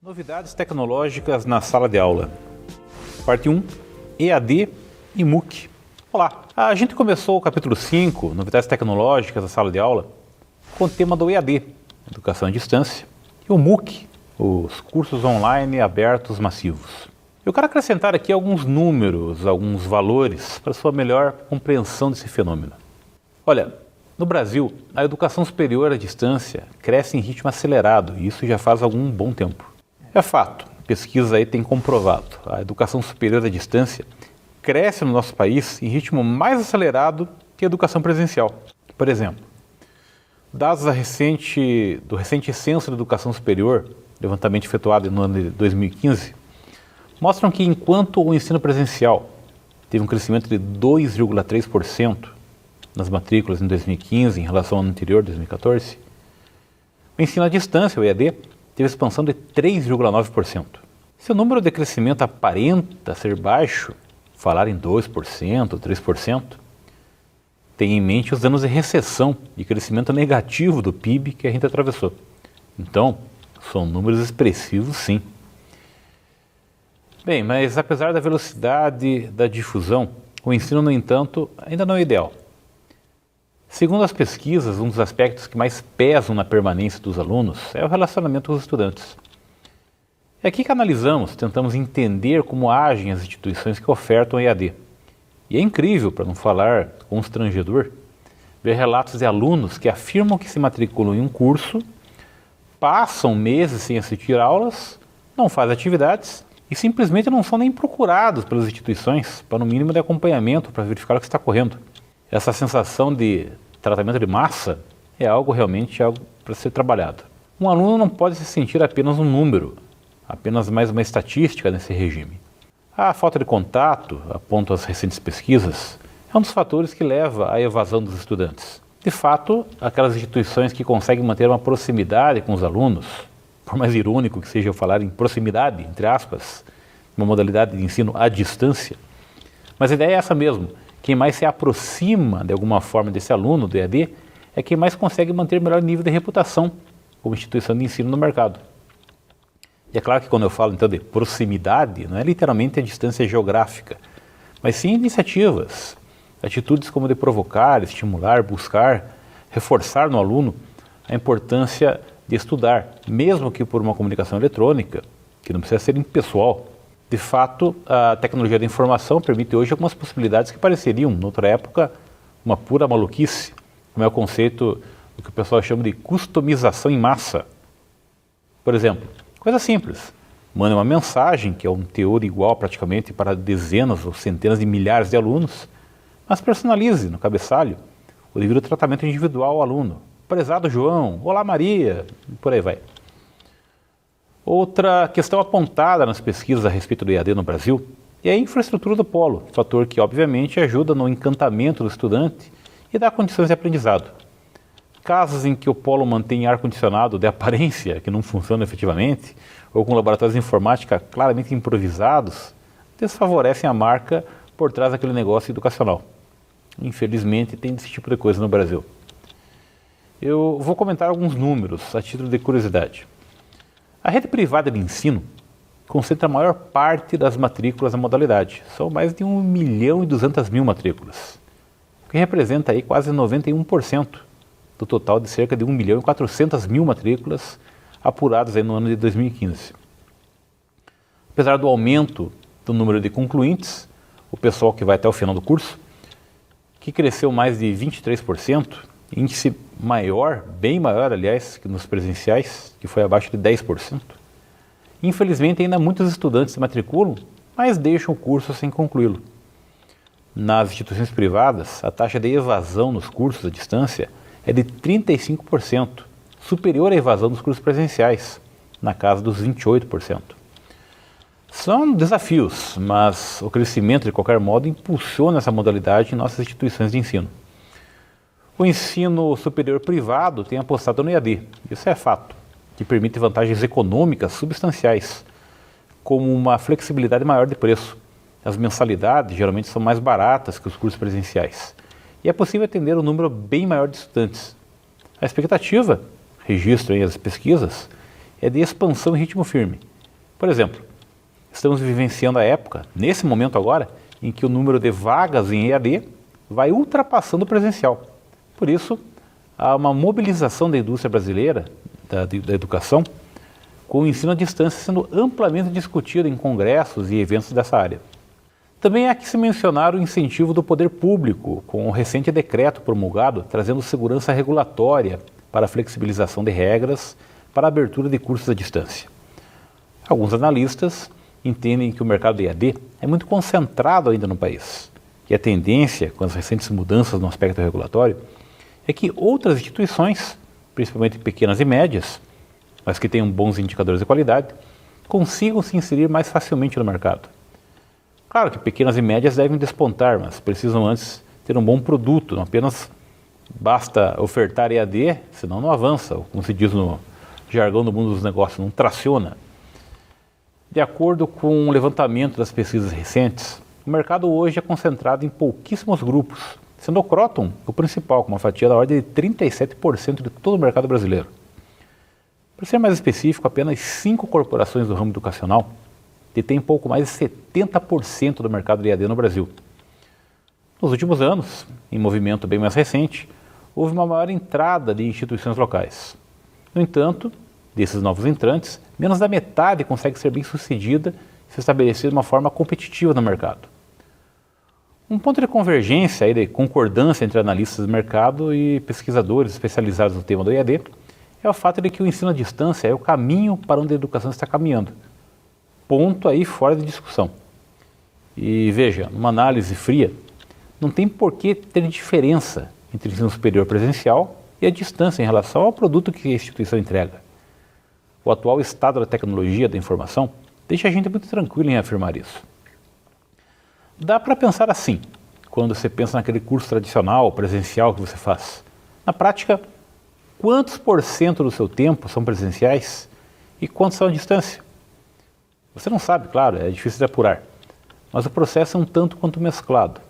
Novidades tecnológicas na sala de aula. Parte 1, EAD e MOOC. Olá, a gente começou o capítulo 5, Novidades tecnológicas na sala de aula, com o tema do EAD, Educação à Distância, e o MOOC, os cursos online abertos massivos. Eu quero acrescentar aqui alguns números, alguns valores, para sua melhor compreensão desse fenômeno. Olha, no Brasil, a educação superior à distância cresce em ritmo acelerado, e isso já faz algum bom tempo. É fato, pesquisa aí tem comprovado, a educação superior à distância cresce no nosso país em ritmo mais acelerado que a educação presencial. Por exemplo, dados do recente Censo de Educação Superior, levantamento efetuado no ano de 2015, mostram que enquanto o ensino presencial teve um crescimento de 2,3% nas matrículas em 2015 em relação ao ano anterior, 2014, o ensino à distância, o EAD, teve expansão de 3,9%. Se o número de crescimento aparenta ser baixo, falar em 2%, 3%, tenha em mente os anos de recessão e crescimento negativo do PIB que a gente atravessou. Então, são números expressivos, sim. Bem, mas apesar da velocidade da difusão, o ensino, no entanto, ainda não é ideal. Segundo as pesquisas, um dos aspectos que mais pesam na permanência dos alunos é o relacionamento com os estudantes. É aqui que analisamos, tentamos entender como agem as instituições que ofertam EAD. E é incrível, para não falar constrangedor, ver relatos de alunos que afirmam que se matriculam em um curso, passam meses sem assistir aulas, não fazem atividades e simplesmente não são nem procurados pelas instituições para um mínimo de acompanhamento para verificar o que está ocorrendo. Essa sensação de tratamento de massa é realmente algo para ser trabalhado. Um aluno não pode se sentir apenas um número, apenas mais uma estatística nesse regime. A falta de contato, apontam as recentes pesquisas, é um dos fatores que leva à evasão dos estudantes. De fato, aquelas instituições que conseguem manter uma proximidade com os alunos, por mais irônico que seja eu falar em proximidade, entre aspas, uma modalidade de ensino à distância, mas a ideia é essa mesmo. Quem mais se aproxima de alguma forma desse aluno do EAD é quem mais consegue manter melhor nível de reputação como instituição de ensino no mercado. E é claro que quando eu falo então de proximidade, não é literalmente a distância geográfica, mas sim iniciativas, atitudes como de provocar, estimular, buscar, reforçar no aluno a importância de estudar, mesmo que por uma comunicação eletrônica, que não precisa ser impessoal. De fato, a tecnologia da informação permite hoje algumas possibilidades que pareceriam, noutra época, uma pura maluquice, como é o conceito do que o pessoal chama de customização em massa. Por exemplo, coisa simples, mande uma mensagem, que é um teor igual praticamente para dezenas ou centenas de milhares de alunos, mas personalize no cabeçalho o devido tratamento individual ao aluno. Prezado João, olá Maria, e por aí vai. Outra questão apontada nas pesquisas a respeito do EAD no Brasil é a infraestrutura do polo, fator que obviamente ajuda no encantamento do estudante e dá condições de aprendizado. Casos em que o polo mantém ar-condicionado de aparência, que não funciona efetivamente, ou com laboratórios de informática claramente improvisados, desfavorecem a marca por trás daquele negócio educacional. Infelizmente tem esse tipo de coisa no Brasil. Eu vou comentar alguns números a título de curiosidade. A rede privada de ensino concentra a maior parte das matrículas na modalidade. São mais de 1.200.000 matrículas, o que representa aí quase 91% do total de cerca de 1.400.000 matrículas apuradas aí no ano de 2015. Apesar do aumento do número de concluintes, o pessoal que vai até o final do curso, que cresceu mais de 23%, índice maior, bem maior, aliás, que nos presenciais, que foi abaixo de 10%. Infelizmente, ainda muitos estudantes se matriculam, mas deixam o curso sem concluí-lo. Nas instituições privadas, a taxa de evasão nos cursos à distância é de 35%, superior à evasão dos cursos presenciais, na casa dos 28%. São desafios, mas o crescimento, de qualquer modo, impulsiona essa modalidade em nossas instituições de ensino. O ensino superior privado tem apostado no EAD, isso é fato, que permite vantagens econômicas substanciais, como uma flexibilidade maior de preço. As mensalidades geralmente são mais baratas que os cursos presenciais, e é possível atender um número bem maior de estudantes. A expectativa, registro aí as pesquisas, é de expansão em ritmo firme, Por exemplo, estamos vivenciando a época, nesse momento agora, em que o número de vagas em EAD vai ultrapassando o presencial. Por isso, há uma mobilização da indústria brasileira, da educação, com o ensino à distância sendo amplamente discutido em congressos e eventos dessa área. Também há que se mencionar o incentivo do poder público, com o recente decreto promulgado trazendo segurança regulatória para a flexibilização de regras para a abertura de cursos à distância. Alguns analistas entendem que o mercado de EAD é muito concentrado ainda no país, e a tendência, com as recentes mudanças no aspecto regulatório, é que outras instituições, principalmente pequenas e médias, mas que tenham bons indicadores de qualidade, consigam se inserir mais facilmente no mercado. Claro que pequenas e médias devem despontar, mas precisam antes ter um bom produto, não apenas basta ofertar EAD, senão não avança, como se diz no jargão do mundo dos negócios, não traciona. De acordo com um levantamento das pesquisas recentes, o mercado hoje é concentrado em pouquíssimos grupos, sendo o Kroton o principal, com uma fatia da ordem de 37% de todo o mercado brasileiro. Para ser mais específico, apenas 5 corporações do ramo educacional detêm pouco mais de 70% do mercado de EAD no Brasil. Nos últimos anos, em movimento bem mais recente, houve uma maior entrada de instituições locais. No entanto, desses novos entrantes, menos da metade consegue ser bem sucedida e se estabelecer de uma forma competitiva no mercado. Um ponto de convergência e de concordância entre analistas do mercado e pesquisadores especializados no tema do EAD é o fato de que o ensino à distância é o caminho para onde a educação está caminhando. Ponto aí fora de discussão. E veja, numa análise fria, não tem por que ter diferença entre o ensino superior presencial e a distância em relação ao produto que a instituição entrega. O atual estado da tecnologia da informação deixa a gente muito tranquilo em afirmar isso. Dá para pensar assim, quando você pensa naquele curso tradicional, presencial que você faz. Na prática, quantos por cento do seu tempo são presenciais e quantos são à distância? Você não sabe, claro, é difícil de apurar, mas o processo é um tanto quanto mesclado.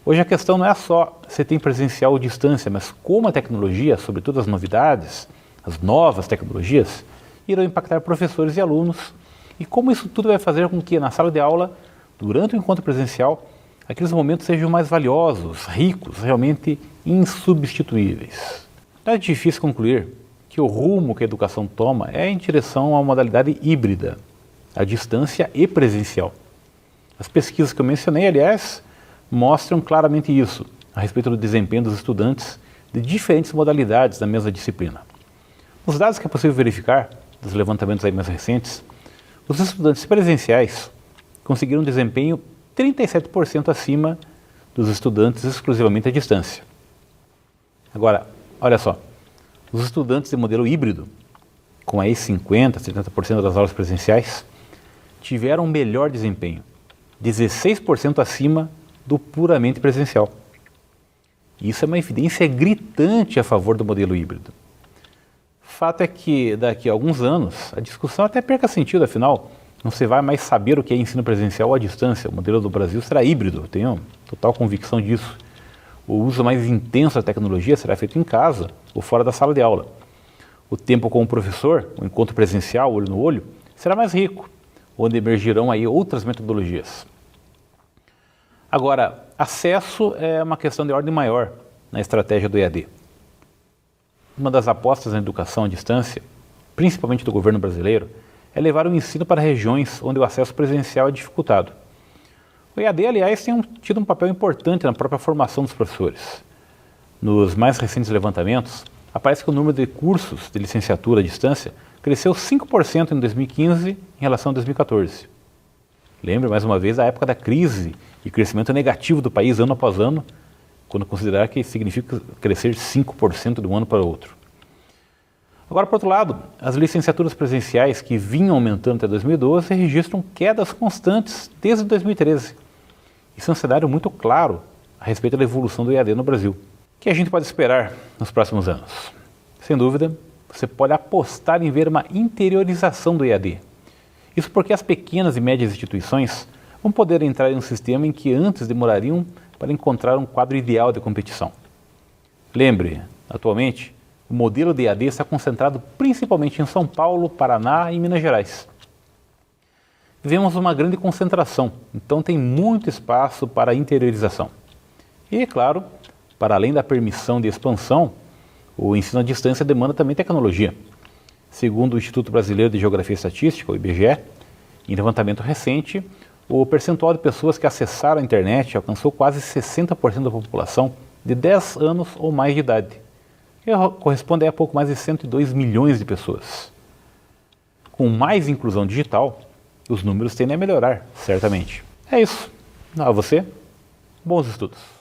Hoje a questão não é só se tem presencial ou distância, mas como a tecnologia, sobretudo as novidades, as novas tecnologias, irão impactar professores e alunos e como isso tudo vai fazer com que na sala de aula, durante o encontro presencial, aqueles momentos sejam mais valiosos, ricos, realmente insubstituíveis. Não é difícil concluir que o rumo que a educação toma é em direção a uma modalidade híbrida, à distância e presencial. As pesquisas que eu mencionei, aliás, mostram claramente isso, a respeito do desempenho dos estudantes de diferentes modalidades da mesma disciplina. Nos dados que é possível verificar, dos levantamentos aí mais recentes, os estudantes presenciais conseguiram um desempenho 37% acima dos estudantes exclusivamente à distância. Agora, olha só, os estudantes de modelo híbrido, com aí 50%, 70% das aulas presenciais, tiveram um melhor desempenho, 16% acima do puramente presencial. Isso é uma evidência gritante a favor do modelo híbrido. Fato é que daqui a alguns anos a discussão até perca sentido, afinal, não se vai mais saber o que é ensino presencial ou à distância. O modelo do Brasil será híbrido, eu tenho total convicção disso. O uso mais intenso da tecnologia será feito em casa ou fora da sala de aula. O tempo com o professor, o encontro presencial, olho no olho, será mais rico, onde emergirão aí outras metodologias. Agora, acesso é uma questão de ordem maior na estratégia do EAD. Uma das apostas na educação à distância, principalmente do governo brasileiro, é levar o ensino para regiões onde o acesso presencial é dificultado. O EAD, aliás, tem tido um papel importante na própria formação dos professores. Nos mais recentes levantamentos, aparece que o número de cursos de licenciatura à distância cresceu 5% em 2015 em relação a 2014. Lembre, mais uma vez, a época da crise e crescimento negativo do país ano após ano, quando considerar que significa crescer 5% de um ano para o outro. Agora, por outro lado, as licenciaturas presenciais que vinham aumentando até 2012 registram quedas constantes desde 2013. Isso é um cenário muito claro a respeito da evolução do EAD no Brasil. O que a gente pode esperar nos próximos anos? Sem dúvida, você pode apostar em ver uma interiorização do EAD. Isso porque as pequenas e médias instituições vão poder entrar em um sistema em que antes demorariam para encontrar um quadro ideal de competição. Lembre, atualmente, o modelo de EAD está concentrado principalmente em São Paulo, Paraná e Minas Gerais. vivemos uma grande concentração, então tem muito espaço para interiorização. E, claro, para além da permissão de expansão, o ensino à distância demanda também tecnologia. Segundo o Instituto Brasileiro de Geografia e Estatística, o IBGE, em levantamento recente, o percentual de pessoas que acessaram a internet alcançou quase 60% da população de 10 anos ou mais de idade, que corresponde a pouco mais de 102 milhões de pessoas. Com mais inclusão digital, os números tendem a melhorar, certamente. É isso. A você, bons estudos.